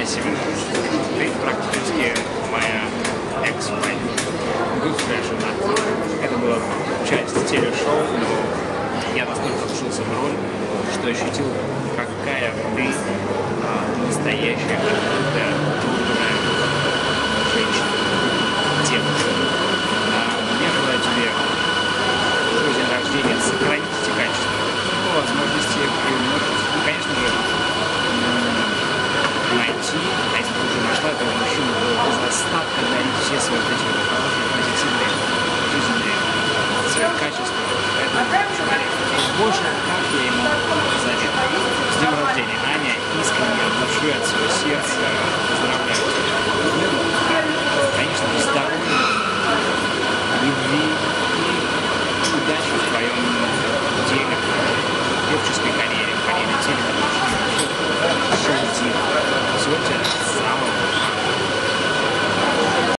Аня Семенович, ты практически моя экс-вайф, бывшая жена. Это была часть телешоу, но я настолько вжился в роль, что ощутил, какая ты настоящая, открытая, трудная женщина, девушка. Я желаю тебе в день рождения сохранить эти качества, по возможности приумножить. Ну, конечно же, найти, а если ты уже нашла этого мужчину, то без остатка дарить все свои вот эти хорошие, позитивные, жизненные свои качества этому человеку. Больше, как я ему заветую. С днем рождения, Аня, искренне от души, от своего сердца поздравляю тебя. Конечно, здоровья, любви и удачи в твоем деле, в творческой карьере, в карьере телевидения, шоу-типа. Всего тебя.